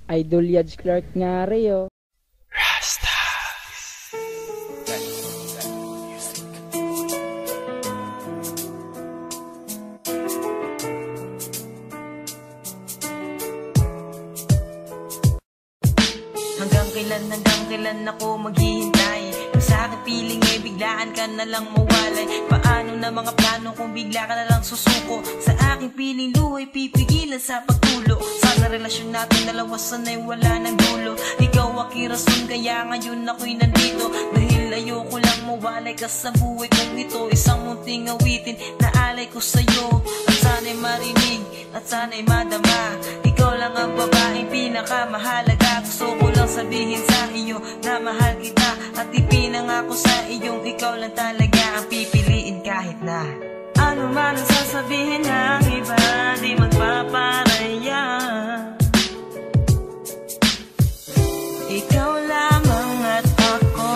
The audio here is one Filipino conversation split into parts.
Idol Yaj Clark nga rin, Rasta. Hanggang kailan ako maghihintay? Kung sa aking piling ay biglaan ka na lang mawalay. Paano na mga plano kung bigla ka na lang susuko? Sa aking piling luhay pipigilan sa pagtulo. Sana relasyon natin dalawa sana'y wala ng dulo. Ikaw aking rason kaya ngayon ako'y nandito. Dahil ayoko lang mawalay ka sa buhay kong ito. Isang munting awitin na alay ko sa'yo. At sana'y marinig at sana'y madama. Ikaw lang ang babaeng pinakamahalaga. Gusto ko lang sabihin sa iyo na mahal kita. At ipinangako sa iyong ikaw lang talaga ang pipiliin kahit na ano man ang sasabihin ng iba, di magpaparaya. Ikaw lamang at ako.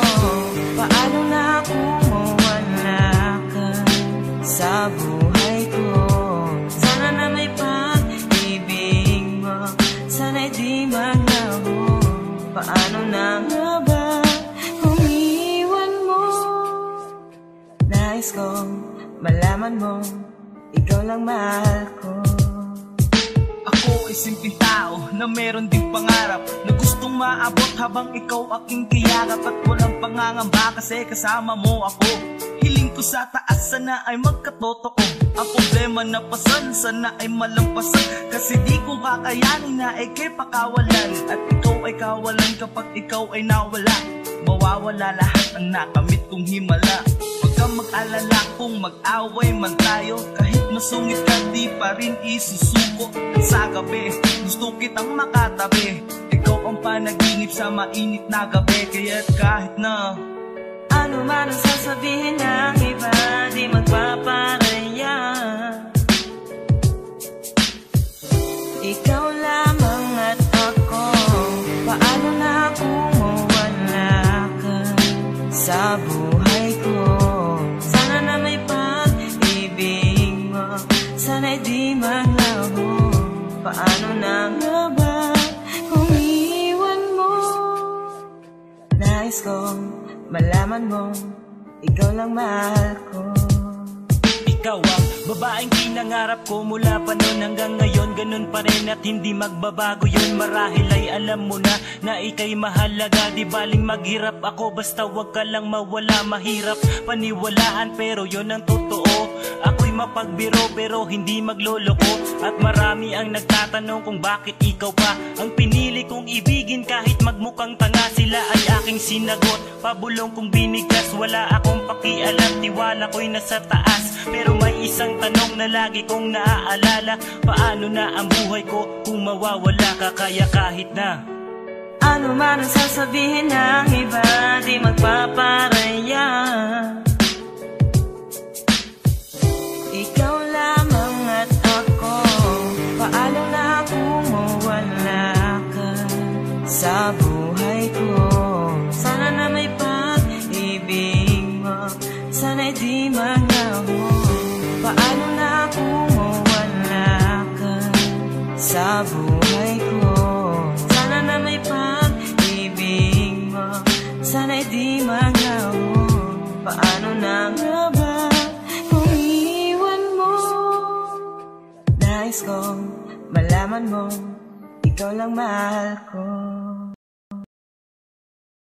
Paano na kung mawala ka sa buhay ko? Sana na may pag-ibig mo, sana'y di maglaho. Paano na nga ba kung iwan mo? Nais kong malaman mo, ikaw lang mahal ko. Ako ay simpleng tao na meron ding pangarap, na gustong maabot habang ikaw aking kiyakap. At walang pangangamba kasi kasama mo ako. Hiling ko sa taas sana ay magkatotoo. Ang problema na pasan sana ay malampasan, kasi di ko kakayanin na ikay pakawalan. At ikaw ay kawalan kapag ikaw ay nawala. Mawawala lahat ang nakamit kong himala. Huwag kang mag-alala kung mag-away man tayo. Kahit masungit ka di pa rin isusuko. At sa gabi gusto kitang makatabi. Ikaw ang panaginip sa mainit na gabi. Kaya't kahit na ano man ang sasabihin ng iba, di magpaparaya. Ikaw lamang at ako. Paano na kung mawala ka sa buhay ko? Sana na may pag-ibig mo, sana'y di maglaho. Paano na nga ba kung iwan mo? Nais kong malaman mo, ikaw lang mahal ko. ikaw ang babaeng pinangarap ko mula pa noon hanggang ngayon. Ganun pa rin at hindi magbabago yun. Marahil ay alam mo na ika'y mahalaga. Di baling maghirap ako basta wag ka lang mawala. Mahirap paniwalaan pero yun ang totoo. Ako'y mapagbiro pero hindi magloloko. At marami ang nagtatanong kung bakit ikaw pa ang pinili kong ibigin. Kahit magmukhang tanga sila ay aking sinagot. Pabulong kong binigkas, wala akong pakialam. Tiwala ko'y nasa taas pero may isang tanong na lagi kong naaalala. Paano na ang buhay ko kung mawawala ka? Kaya kahit na ano man ang sasabihin ng iba, di magpaparaya. Ikaw lamang at ako. Paano na kung mawala ka sa buhay ko? Sana na may pag-ibig mo, sana'y di maglaho. Paano na kung mawala ka sa buhay ko? Sana na may pag-ibig mo, sana'y di maglaho. Paano na nga ba kung iwan mo? Nais kong malaman mo, ikaw lang mahal ko.